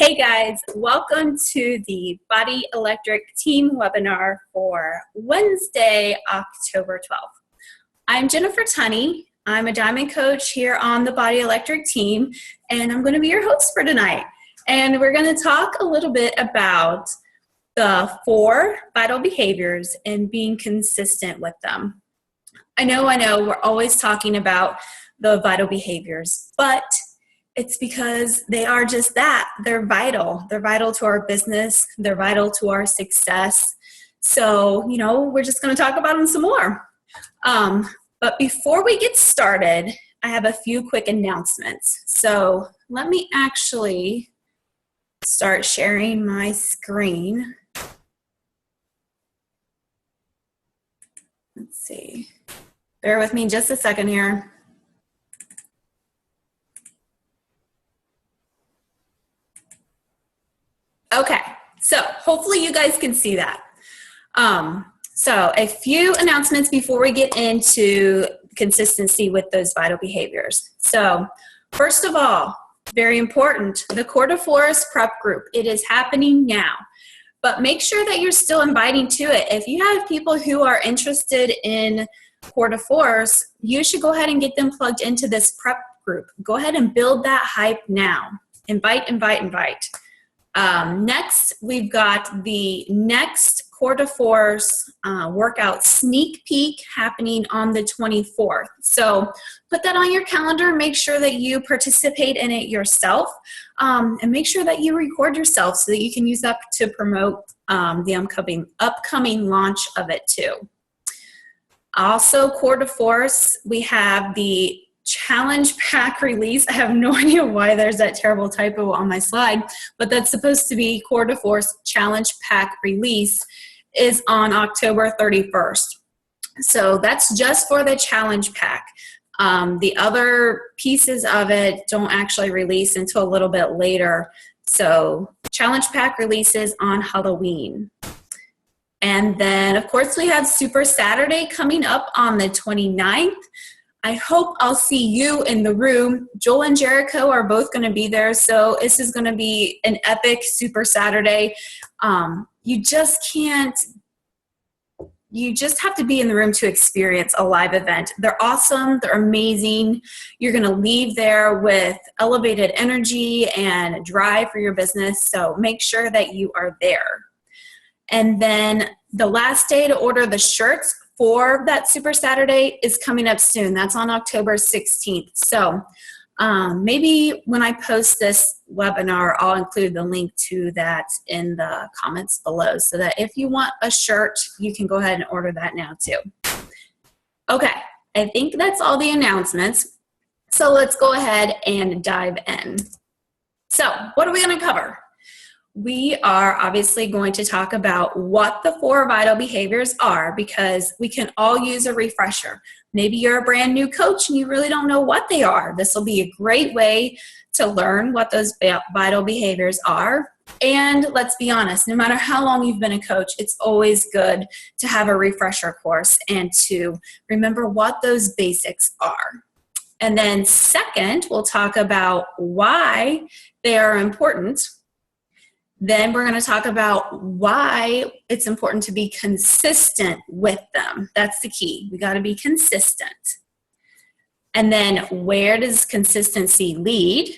Hey guys, welcome to the Body Electric Team webinar for Wednesday, October 12th. I'm Jennifer Tunney. I'm a Diamond Coach here on the Body Electric team, and I'm going to be your host for tonight. And we're going to talk a little bit about the 4 vital behaviors and being consistent with them. I know, we're always talking about the vital behaviors, but it's because they are just that. They're vital. They're vital to our business. They're vital to our success. So, we're just going to talk about them some more. But before we get started, I have a few quick announcements. So let me actually start sharing my screen. Let's see. Bear with me just a second here. Okay, so hopefully you guys can see that. So a few announcements before we get into consistency with those vital behaviors. So first of all, very important, the Core de Force prep group. It is happening now, but make sure that you're still inviting to it. If you have people who are interested in Core de Force, you should go ahead and get them plugged into this prep group. Go ahead and build that hype now. Invite. Next, we've got the next Core de Force workout sneak peek happening on the 24th. So put that on your calendar. Make sure that you participate in it yourself, and make sure that you record yourself so that you can use that to promote the upcoming launch of it too. Also, Core de Force, we have the Challenge Pack release. I have no idea why there's that terrible typo on my slide, but that's supposed to be Core de Force Challenge Pack release is on October 31st. So that's just for the Challenge Pack. The other pieces of it don't actually release until a little bit later. So Challenge Pack releases on Halloween. And then, of course, we have Super Saturday coming up on the 29th. I hope I'll see you in the room. Joel and Jericho are both going to be there, so this is going to be an epic Super Saturday. You just have to be in the room to experience a live event. They're awesome. They're amazing. You're going to leave there with elevated energy and drive for your business, so make sure that you are there. And then the last day to order the shirts for that Super Saturday is coming up soon. That's on October 16th. So maybe when I post this webinar, I'll include the link to that in the comments below so that if you want a shirt, you can go ahead and order that now too. Okay, I think that's all the announcements. So let's go ahead and dive in. So what are we going to cover? We are obviously going to talk about what the 4 vital behaviors are because we can all use a refresher. Maybe you're a brand new coach and you really don't know what they are. This will be a great way to learn what those vital behaviors are. And let's be honest, no matter how long you've been a coach, it's always good to have a refresher course and to remember what those basics are. And then second, we'll talk about why they are important. Then we're going to talk about why it's important to be consistent with them. That's the key. We got to be consistent. And then where does consistency lead?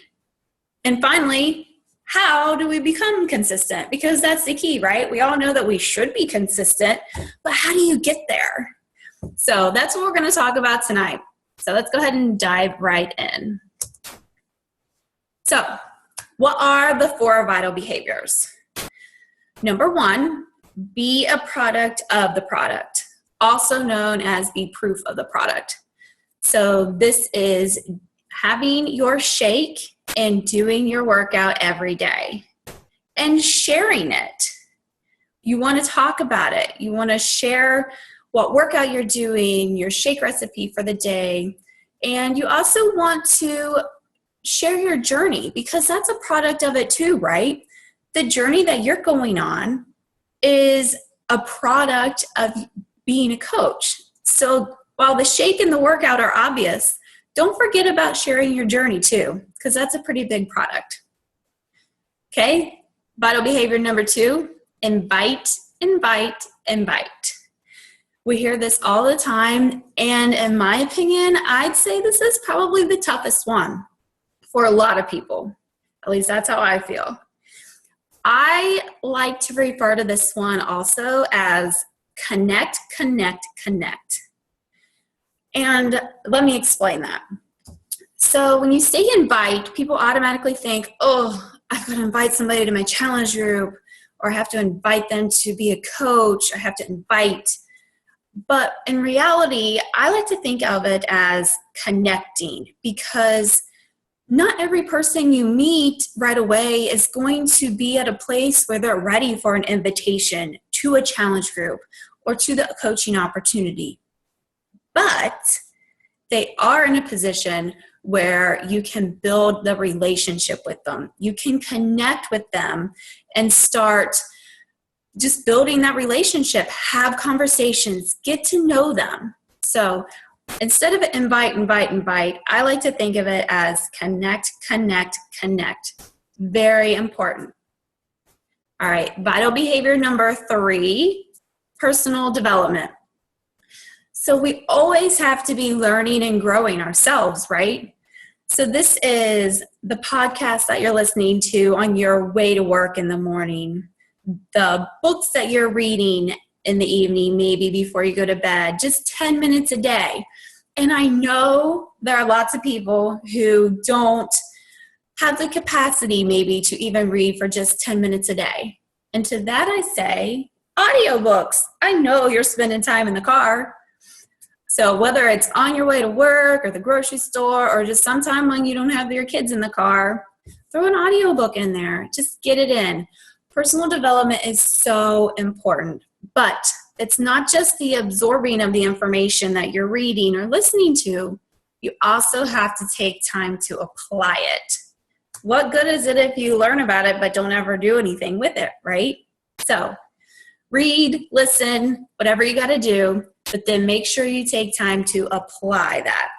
And finally, how do we become consistent? Because that's the key, right? We all know that we should be consistent, but how do you get there? So that's what we're going to talk about tonight. So let's go ahead and dive right in. So, what are the 4 vital behaviors? Number 1, be a product of the product, also known as be proof of the product. So this is having your shake and doing your workout every day and sharing it. You want to talk about it. You want to share what workout you're doing, your shake recipe for the day, and you also want to share your journey because that's a product of it too, right? The journey that you're going on is a product of being a coach. So while the shake and the workout are obvious, don't forget about sharing your journey too, because that's a pretty big product. Okay, vital behavior number 2, invite, invite, invite. We hear this all the time, and in my opinion, I'd say this is probably the toughest one for a lot of people. At least that's how I feel. I like to refer to this one also as connect, connect, connect. And let me explain that. So when you say invite, people automatically think, oh, I've got to invite somebody to my challenge group, or I have to invite them to be a coach, I have to invite. But in reality, I like to think of it as connecting, because not every person you meet right away is going to be at a place where they're ready for an invitation to a challenge group or to the coaching opportunity. But they are in a position where you can build the relationship with them. You can connect with them and start just building that relationship, have conversations, get to know them. So instead of invite, invite, invite, I like to think of it as connect, connect, connect. Very important. All right, vital behavior number 3, personal development. So we always have to be learning and growing ourselves, right? So this is the podcast that you're listening to on your way to work in the morning, the books that you're reading in the evening, maybe before you go to bed, just 10 minutes a day. And I know there are lots of people who don't have the capacity maybe to even read for just 10 minutes a day. And to that I say, audiobooks. I know you're spending time in the car. So whether it's on your way to work or the grocery store or just sometime when you don't have your kids in the car, throw an audiobook in there. Just get it in. Personal development is so important, but it's not just the absorbing of the information that you're reading or listening to. You also have to take time to apply it. What good is it if you learn about it but don't ever do anything with it, right? So read, listen, whatever you got to do, but then make sure you take time to apply that.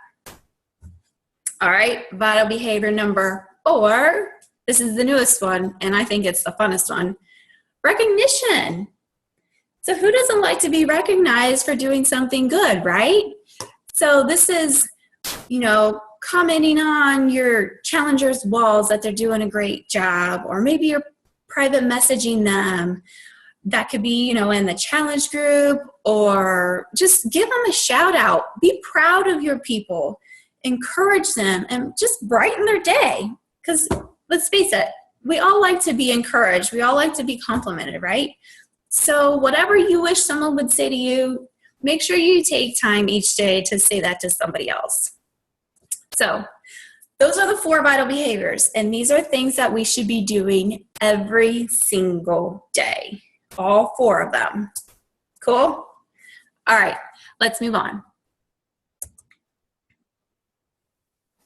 All right, vital behavior number 4. This is the newest one, and I think it's the funnest one. Recognition. So who doesn't like to be recognized for doing something good, right? So this is, commenting on your challengers' walls that they're doing a great job, or maybe you're private messaging them. That could be, in the challenge group, or just give them a shout out. Be proud of your people. Encourage them and just brighten their day. Because let's face it, we all like to be encouraged. We all like to be complimented, right? So whatever you wish someone would say to you, make sure you take time each day to say that to somebody else. So those are the 4 vital behaviors. And these are things that we should be doing every single day. All 4 of them. Cool? All right, let's move on.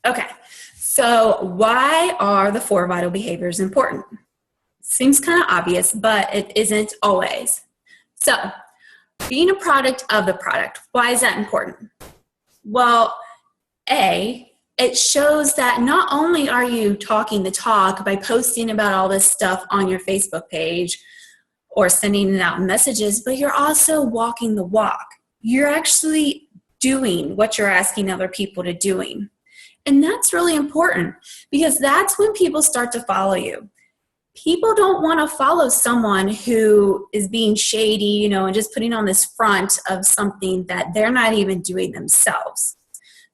Okay, so why are the 4 vital behaviors important? Seems kind of obvious, but it isn't always. So, being a product of the product, why is that important? Well, A, it shows that not only are you talking the talk by posting about all this stuff on your Facebook page or sending out messages, but you're also walking the walk. You're actually doing what you're asking other people to doing. And that's really important, because that's when people start to follow you. People don't want to follow someone who is being shady, and just putting on this front of something that they're not even doing themselves.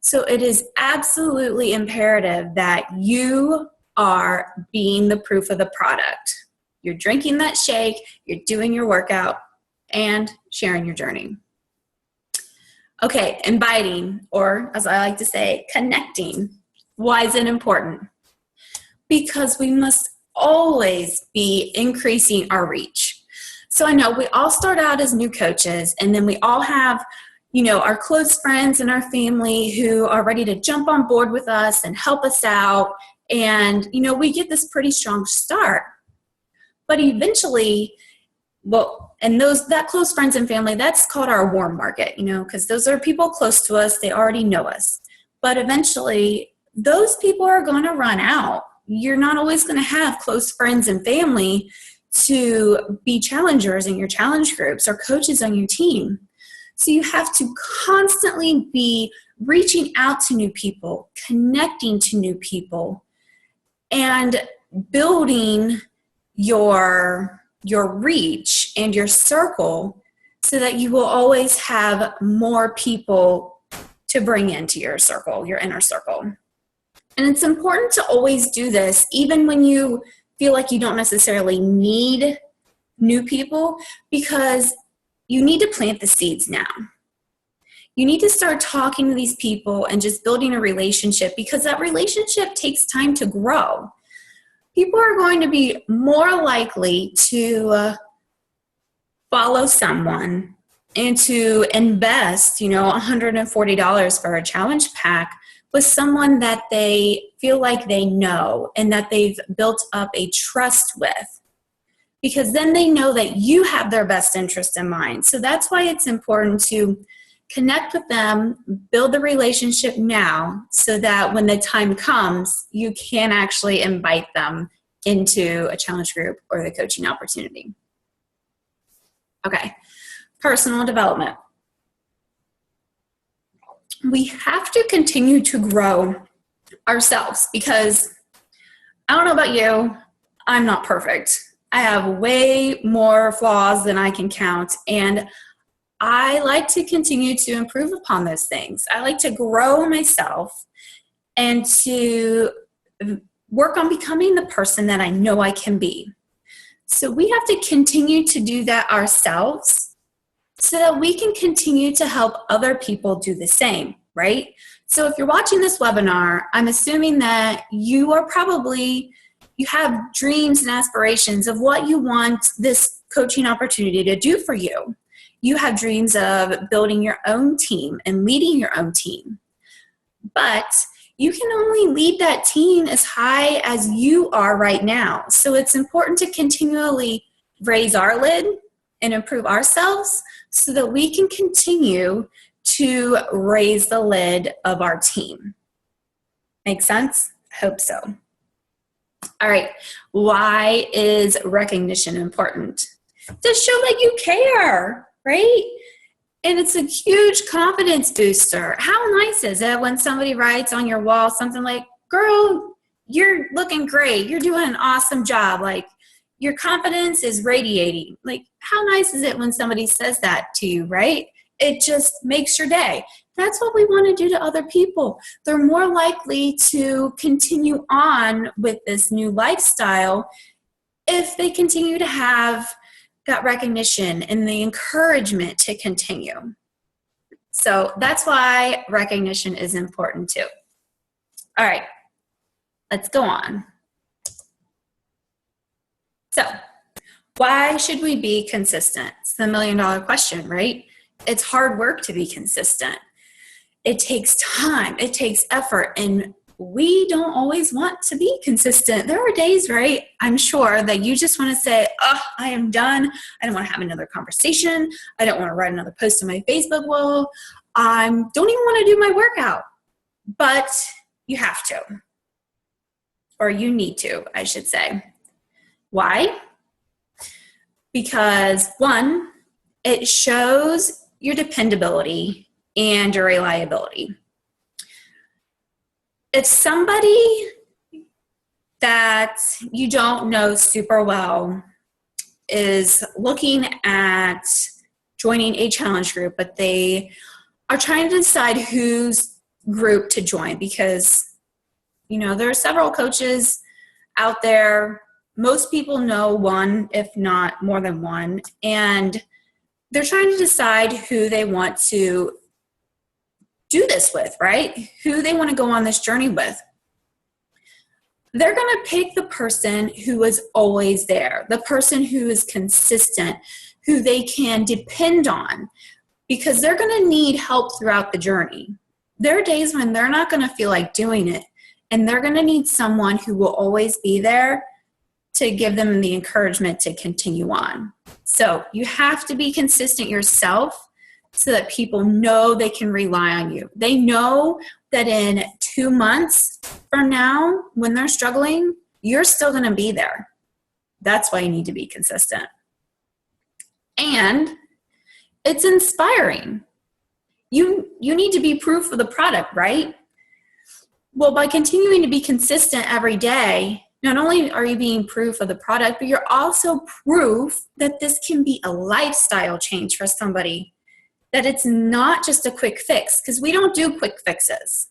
So it is absolutely imperative that you are being the proof of the product. You're drinking that shake, you're doing your workout, and sharing your journey. Okay, inviting, or as I like to say, connecting. Why is it important? Because we must always be increasing our reach. So I know we all start out as new coaches, and then we all have, our close friends and our family who are ready to jump on board with us and help us out. And, we get this pretty strong start. But eventually, that close friends and family, that's called our warm market, because those are people close to us. They already know us. But eventually, those people are going to run out. you're not always going to have close friends and family to be challengers in your challenge groups or coaches on your team. So you have to constantly be reaching out to new people, connecting to new people, and building your reach and your circle so that you will always have more people to bring into your circle, your inner circle. And it's important to always do this, even when you feel like you don't necessarily need new people, because you need to plant the seeds now. You need to start talking to these people and just building a relationship, because that relationship takes time to grow. People are going to be more likely to follow someone and to invest, $140 for a challenge pack with someone that they feel like they know and that they've built up a trust with, because then they know that you have their best interest in mind. So that's why it's important to connect with them, build the relationship now, so that when the time comes, you can actually invite them into a challenge group or the coaching opportunity. Okay, personal development. We have to continue to grow ourselves, because I don't know about you, I'm not perfect. I have way more flaws than I can count, and I like to continue to improve upon those things. I like to grow myself and to work on becoming the person that I know I can be. So we have to continue to do that ourselves so that we can continue to help other people do the same, right? So if you're watching this webinar, I'm assuming that you have dreams and aspirations of what you want this coaching opportunity to do for you. You have dreams of building your own team and leading your own team. But you can only lead that team as high as you are right now. So it's important to continually raise our lid and improve ourselves so that we can continue to raise the lid of our team. Make sense? Hope so. All right. Why is recognition important? To show that you care, right? And it's a huge confidence booster. How nice is it when somebody writes on your wall something like, girl, you're looking great. You're doing an awesome job. Like, your confidence is radiating. Like, how nice is it when somebody says that to you, right? It just makes your day. That's what we want to do to other people. They're more likely to continue on with this new lifestyle if they continue to have that recognition and the encouragement to continue. So that's why recognition is important too. All right, let's go on. So why should we be consistent? It's the $1 million question, right? It's hard work to be consistent. It takes time, it takes effort, and we don't always want to be consistent. There are days, right, I'm sure, that you just want to say, oh, I am done. I don't want to have another conversation. I don't want to write another post on my Facebook wall. I don't even want to do my workout. But you have to. Or you need to, I should say. Why? Because, one, it shows your dependability and your reliability. If somebody that you don't know super well is looking at joining a challenge group, but they are trying to decide whose group to join, because, there are several coaches out there. Most people know one, if not more than one, and they're trying to decide who they want to do this with, right? Who they want to go on this journey with. They're going to pick the person who is always there, the person who is consistent, who they can depend on, because they're going to need help throughout the journey. There are days when they're not going to feel like doing it, and they're going to need someone who will always be there to give them the encouragement to continue on. So you have to be consistent yourself so that people know they can rely on you. They know that in 2 months from now, when they're struggling, you're still going to be there. That's why you need to be consistent. And it's inspiring. You need to be proof of the product, right? Well, by continuing to be consistent every day, not only are you being proof of the product, but you're also proof that this can be a lifestyle change for somebody, that it's not just a quick fix, because we don't do quick fixes.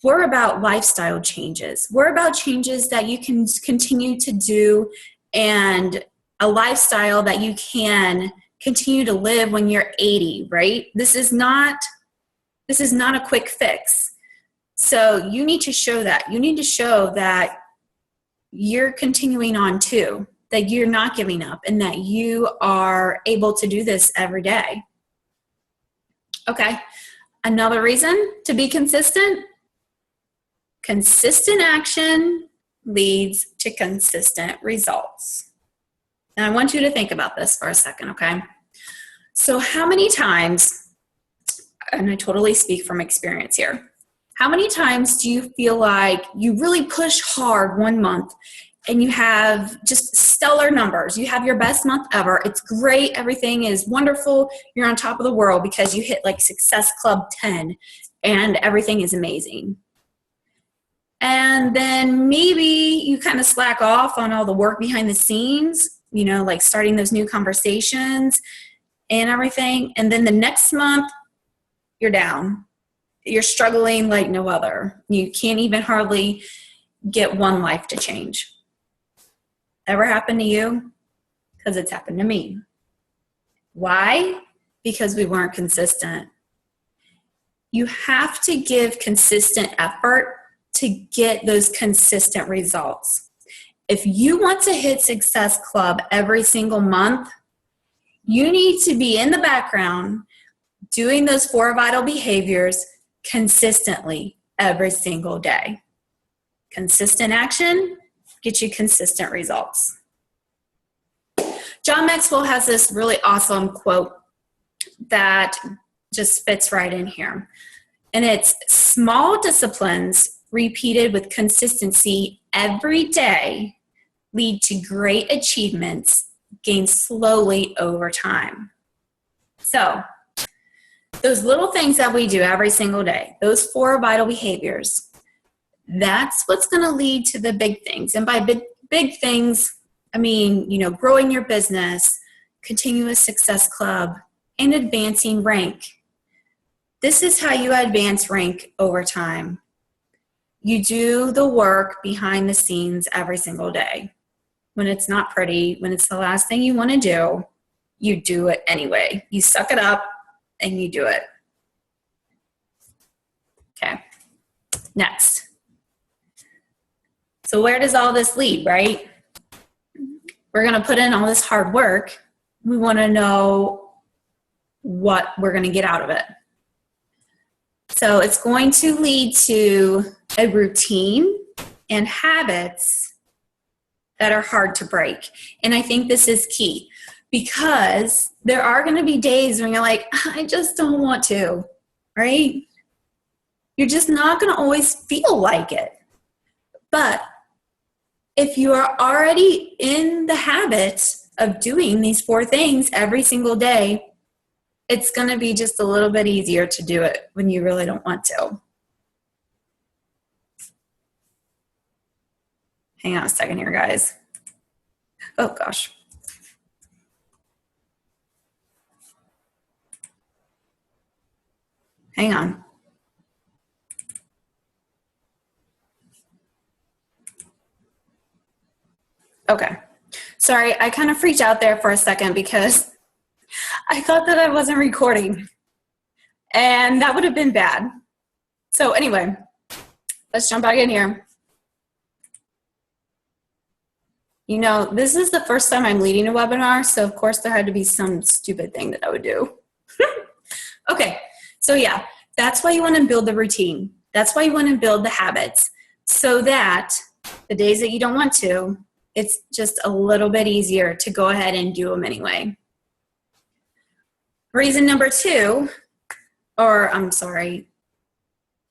We're about lifestyle changes. We're about changes that you can continue to do and a lifestyle that you can continue to live when you're 80, right? This is not a quick fix. So you need to show that. You need to show that you're continuing on too, that you're not giving up, and that you are able to do this every day. Okay, another reason to be consistent. Consistent action leads to consistent results. And I want you to think about this for a second, okay? So how many times, and I totally speak from experience here, how many times do you feel like you really push hard one month and you have just stellar numbers? You have your best month ever. It's great. Everything is wonderful. You're on top of the world because you hit like Success Club 10 and everything is amazing. And then maybe you kind of slack off on all the work behind the scenes, you know, like starting those new conversations and everything. And then the next month, you're down. You're struggling like no other. You can't even hardly get one life to change. Ever happened to you? Because it's happened to me. Why? Because we weren't consistent. You have to give consistent effort to get those consistent results. If you want to hit Success Club every single month, you need to be in the background doing those 4 vital behaviors consistently every single day. Consistent action gets you consistent results. John Maxwell has this really awesome quote that just fits right in here. And it's, small disciplines repeated with consistency every day lead to great achievements gained slowly over time. So those little things that we do every single day, those 4 vital behaviors, that's what's going to lead to the big things. And by big things, I mean, you know, growing your business, continuous Success Club, and advancing rank. This is how you advance rank over time. You do the work behind the scenes every single day. When it's not pretty, when it's the last thing you want to do, you do it anyway. You suck it up and you do it. Okay, next. So where does all this lead, right? We're going to put in all this hard work. We want to know what we're going to get out of it. So it's going to lead to a routine and habits that are hard to break. And I think this is key, because there are going to be days when you're like, I just don't want to, right? You're just not going to always feel like it. But if you are already in the habit of doing these 4 things every single day, it's going to be just a little bit easier to do it when you really don't want to. Hang on a second here, guys. Oh, gosh. Hang on. Okay. Sorry, I kind of freaked out there for a second because I thought that I wasn't recording, and that would have been bad. So anyway, let's jump back in here. You know, this is the first time I'm leading a webinar, so of course there had to be some stupid thing that I would do. Okay, so yeah, that's why you want to build the routine. That's why you want to build the habits, so that the days that you don't want to, it's just a little bit easier to go ahead and do them anyway. Reason number 2, or I'm sorry,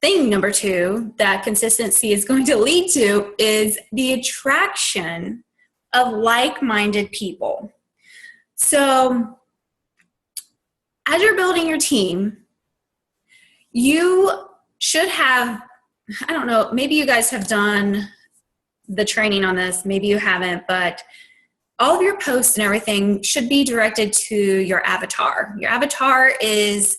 thing number two that consistency is going to lead to is the attraction of like-minded people. So as you're building your team, you should have, I don't know, maybe you guys have done the training on this, maybe you haven't, but all of your posts and everything should be directed to your avatar. Your avatar is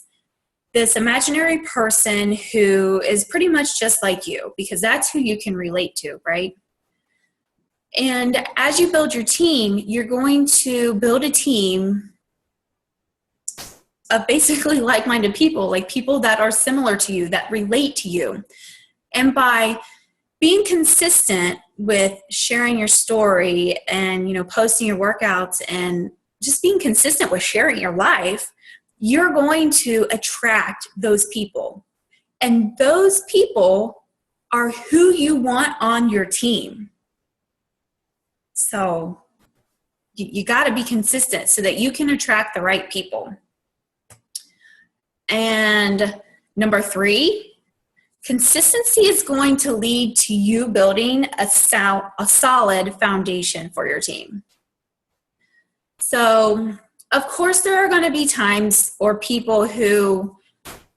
this imaginary person who is pretty much just like you, because that's who you can relate to, right? And as you build your team, you're going to build a team of basically like-minded people, like people that are similar to you, that relate to you. And by being consistent with sharing your story and, posting your workouts and just being consistent with sharing your life, you're going to attract those people. And those people are who you want on your team. So you got to be consistent so that you can attract the right people. And number three, consistency is going to lead to you building a solid foundation for your team. So, of course, there are going to be times or people who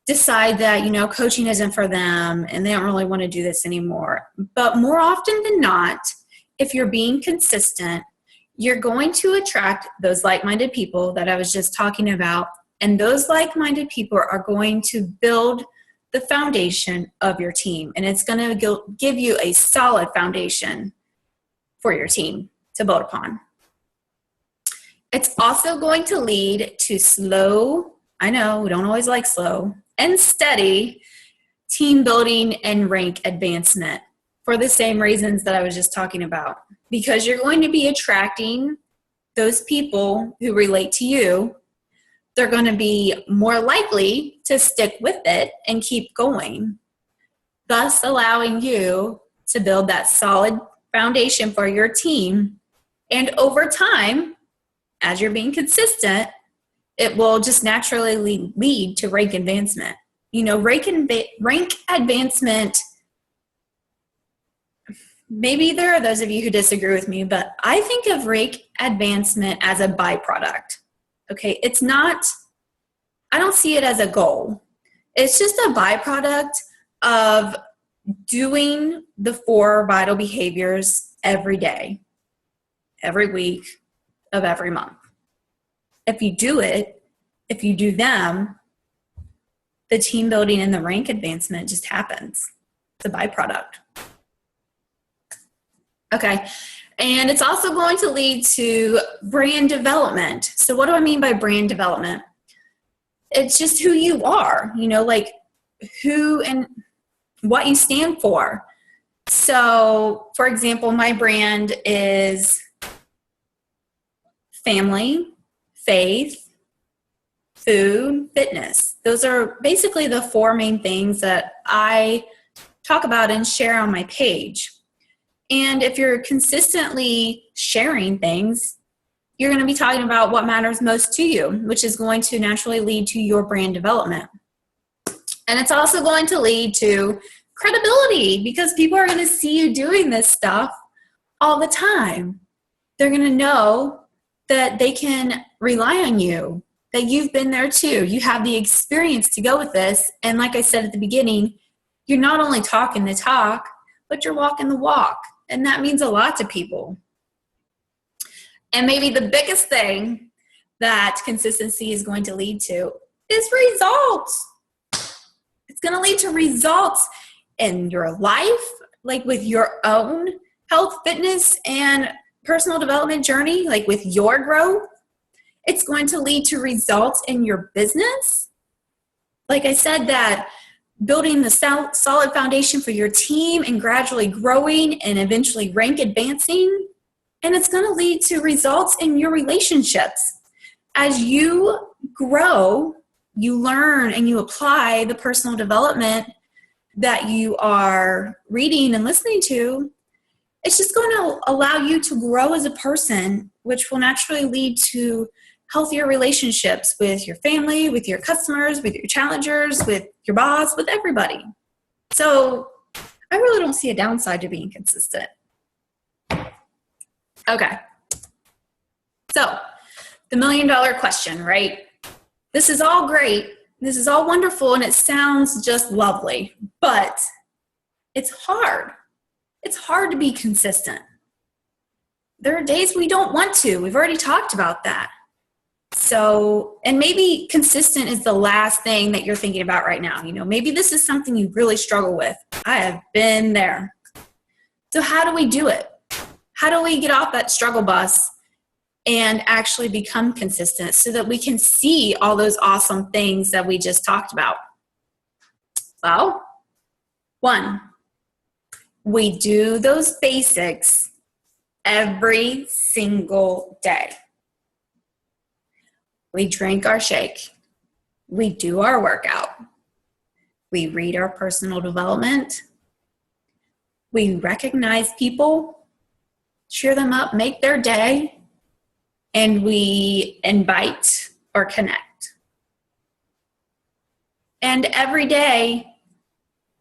decide that, coaching isn't for them and they don't really want to do this anymore. But more often than not, if you're being consistent, you're going to attract those like-minded people that I was just talking about. And those like-minded people are going to build the foundation of your team. And it's going to give you a solid foundation for your team to build upon. It's also going to lead to slow, I know we don't always like slow, and steady team building and rank advancement for the same reasons that I was just talking about. Because you're going to be attracting those people who relate to you. They're going to be more likely to stick with it and keep going, thus allowing you to build that solid foundation for your team. And over time, as you're being consistent, it will just naturally lead to rank advancement. Rank advancement, maybe there are those of you who disagree with me, but I think of rank advancement as a byproduct. Okay, it's not, I don't see it as a goal. It's just a byproduct of doing the 4 vital behaviors every day, every week of every month. If you do them, the team building and the rank advancement just happens. It's a byproduct. Okay. And it's also going to lead to brand development. So what do I mean by brand development? It's just who you are, like who and what you stand for. So, for example, my brand is family, faith, food, fitness. Those are basically the 4 main things that I talk about and share on my page. And if you're consistently sharing things, you're going to be talking about what matters most to you, which is going to naturally lead to your brand development. And it's also going to lead to credibility because people are going to see you doing this stuff all the time. They're going to know that they can rely on you, that you've been there too. You have the experience to go with this. And like I said at the beginning, you're not only talking the talk, but you're walking the walk. And that means a lot to people. And maybe the biggest thing that consistency is going to lead to is results. It's going to lead to results in your life, like with your own health, fitness, and personal development journey, like with your growth. It's going to lead to results in your business. Like I said, that building the solid foundation for your team and gradually growing and eventually rank advancing. And it's going to lead to results in your relationships. As you grow, you learn and you apply the personal development that you are reading and listening to. It's just going to allow you to grow as a person, which will naturally lead to healthier relationships with your family, with your customers, with your challengers, with your boss, with everybody. So I really don't see a downside to being consistent. Okay. So the $1 million question, right? This is all great. This is all wonderful, and it sounds just lovely, but it's hard. It's hard to be consistent. There are days we don't want to. We've already talked about that. So, and maybe consistent is the last thing that you're thinking about right now. Maybe this is something you really struggle with. I have been there. So how do we do it? How do we get off that struggle bus and actually become consistent so that we can see all those awesome things that we just talked about? Well, 1, we do those basics every single day. We drink our shake. We do our workout. We read our personal development. We recognize people, cheer them up, make their day, and we invite or connect. And every day,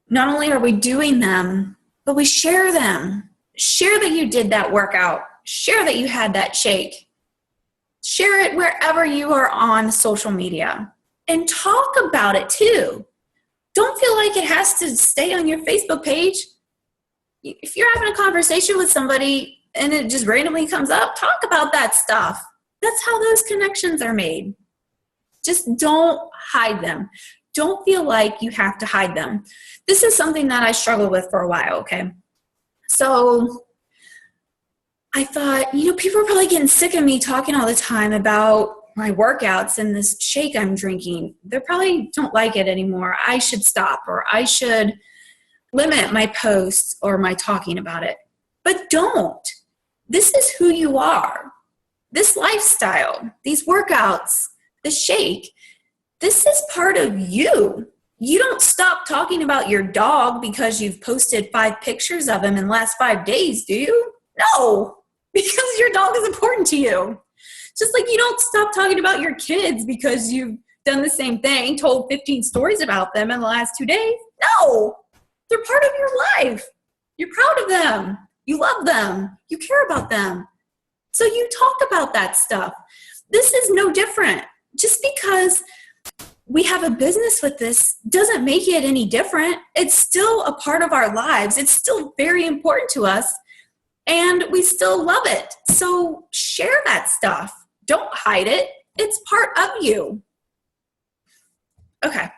not only are we doing them, but we share them. Share that you did that workout. Share that you had that shake. Share it wherever you are on social media. And talk about it too. Don't feel like it has to stay on your Facebook page. If you're having a conversation with somebody and it just randomly comes up, talk about that stuff. That's how those connections are made. Just don't hide them. Don't feel like you have to hide them. This is something that I struggled with for a while, okay? So I thought, people are probably getting sick of me talking all the time about my workouts and this shake I'm drinking. They probably don't like it anymore. I should stop, or I should limit my posts or my talking about it. But don't. This is who you are. This lifestyle, these workouts, the shake, this is part of you. You don't stop talking about your dog because you've posted 5 pictures of him in the last 5 days, do you? No, because your dog is important to you. Just like you don't stop talking about your kids because you've done the same thing, told 15 stories about them in the last 2 days. No, they're part of your life. You're proud of them. You love them. You care about them. So you talk about that stuff. This is no different. Just because we have a business with this doesn't make it any different. It's still a part of our lives. It's still very important to us, and we still love it. So share that stuff. Don't hide it. It's part of you. Okay.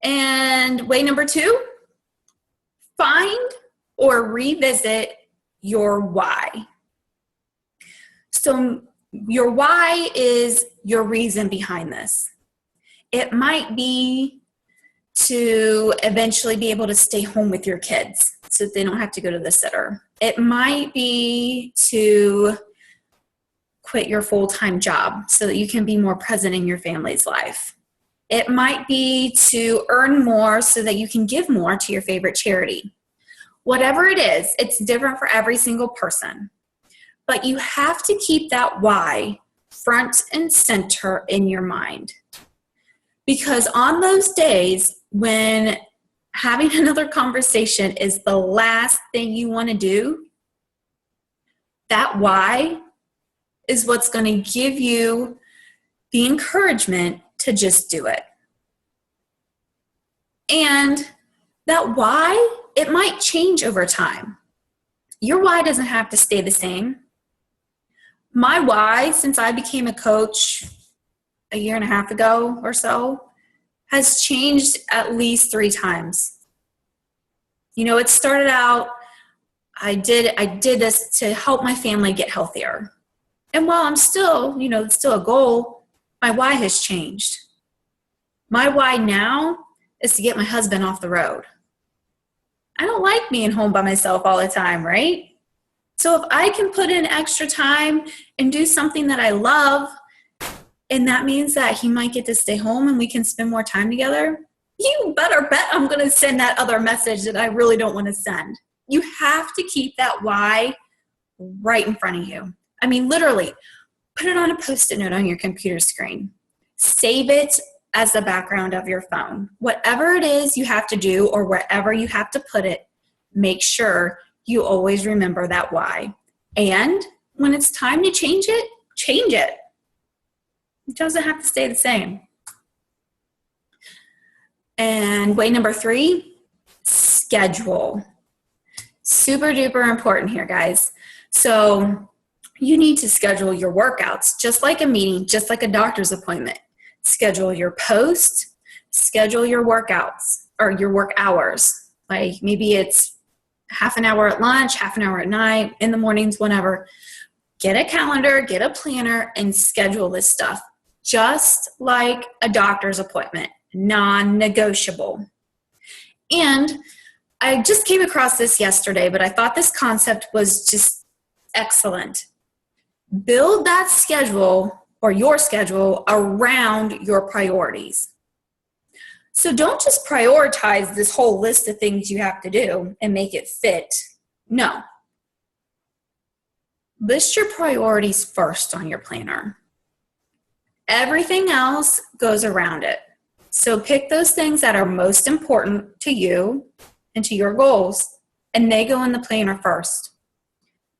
And way number 2, find or revisit your why. So your why is your reason behind this. It might be to eventually be able to stay home with your kids so that they don't have to go to the sitter. It might be to quit your full-time job so that you can be more present in your family's life. It might be to earn more so that you can give more to your favorite charity. Whatever it is, it's different for every single person. But you have to keep that why front and center in your mind. Because on those days when having another conversation is the last thing you want to do, that why is what's going to give you the encouragement to just do it. And that why, it might change over time. Your why doesn't have to stay the same. My why, since I became a coach a year and a half ago or so, has changed at least 3 times. It started out, I did this to help my family get healthier. And while I'm still, it's still a goal, my why has changed. My why now is to get my husband off the road. I don't like being home by myself all the time, right? So if I can put in extra time and do something that I love, and that means that he might get to stay home and we can spend more time together, you better bet I'm going to send that other message that I really don't want to send. You have to keep that why right in front of you. I mean, literally, put it on a Post-it note on your computer screen. Save it as the background of your phone. Whatever it is you have to do or wherever you have to put it, make sure you always remember that why. And when it's time to change it, change it. It doesn't have to stay the same. And way number 3, schedule. Super duper important here, guys. So you need to schedule your workouts, just like a meeting, just like a doctor's appointment. Schedule your post, schedule your workouts or your work hours. Like maybe it's half an hour at lunch, half an hour at night, in the mornings, whenever. Get a calendar, get a planner, and schedule this stuff. Just like a doctor's appointment, non-negotiable. And I just came across this yesterday, but I thought this concept was just excellent. Build that schedule or your schedule around your priorities. So don't just prioritize this whole list of things you have to do and make it fit. No. List your priorities first on your planner. Everything else goes around it. So pick those things that are most important to you and to your goals, and they go in the planner first.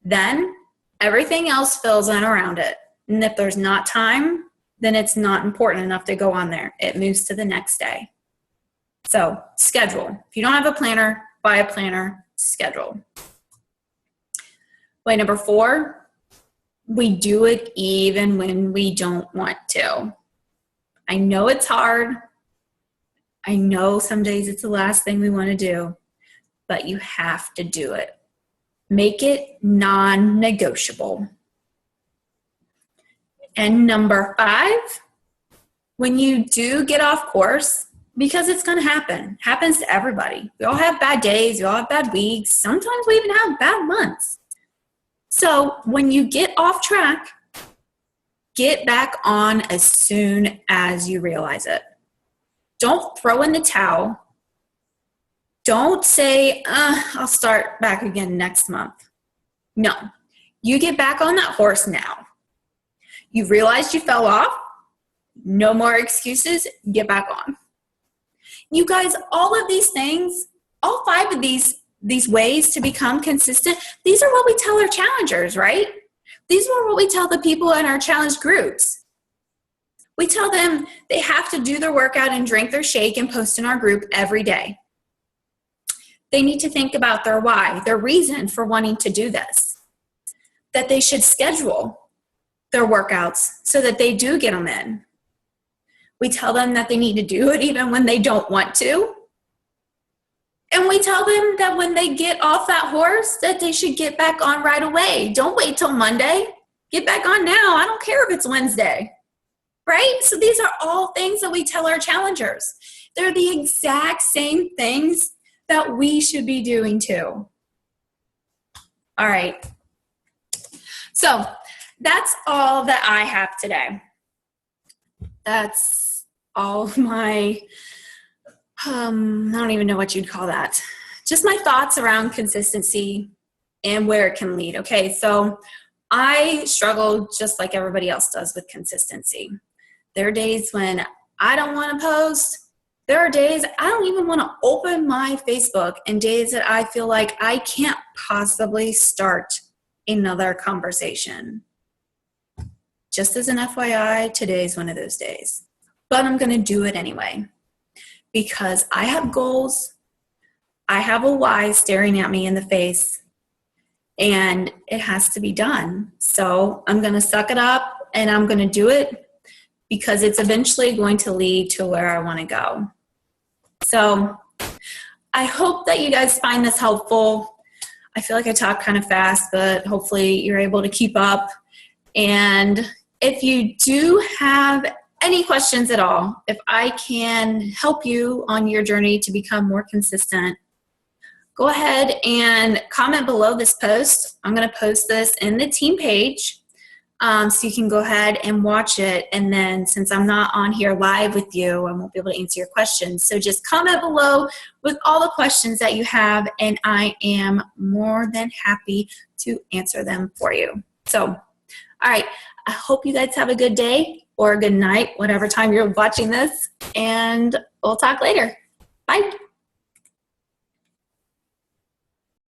Then everything else fills in around it. And if there's not time, then it's not important enough to go on there. It moves to the next day. So schedule. If you don't have a planner, buy a planner, schedule. Way number 4, we do it even when we don't want to. I know it's hard. I know some days it's the last thing we want to do, but you have to do it. Make it non-negotiable. And number 5, when you do get off course, because it's going to happen. Happens to everybody. We all have bad days. We all have bad weeks. Sometimes we even have bad months. So when you get off track, get back on as soon as you realize it. Don't throw in the towel. Don't say, I'll start back again next month. No, you get back on that horse now. You realized you fell off. No more excuses. Get back on. You guys, all of these things, all 5 of these ways to become consistent, these are what we tell our challengers, right? These are what we tell the people in our challenge groups. We tell them they have to do their workout and drink their shake and post in our group every day. They need to think about their why, their reason for wanting to do this. That they should schedule their workouts so that they do get them in. We tell them that they need to do it even when they don't want to. And we tell them that when they get off that horse, that they should get back on right away. Don't wait till Monday. Get back on now. I don't care if it's Wednesday. Right? So these are all things that we tell our challengers. They're the exact same things that we should be doing too. All right. So that's all that I have today. That's all of my, I don't even know what you'd call that. Just my thoughts around consistency and where it can lead. Okay, so I struggle just like everybody else does with consistency. There are days when I don't want to post. There are days I don't even want to open my Facebook, and days that I feel like I can't possibly start another conversation. Just as an FYI, today's one of those days. But I'm going to do it anyway because I have goals. I have a why staring at me in the face, and it has to be done. So I'm going to suck it up, and I'm going to do it because it's eventually going to lead to where I want to go. So I hope that you guys find this helpful. I feel like I talk kind of fast, but hopefully you're able to keep up. And if you do have any questions at all, if I can help you on your journey to become more consistent, go ahead and comment below this post. I'm going to post this in the team page, so you can go ahead and watch it. And then since I'm not on here live with you, I won't be able to answer your questions. So just comment below with all the questions that you have, and I am more than happy to answer them for you. So, all right. I hope you guys have a good day or a good night, whatever time you're watching this, and we'll talk later. Bye.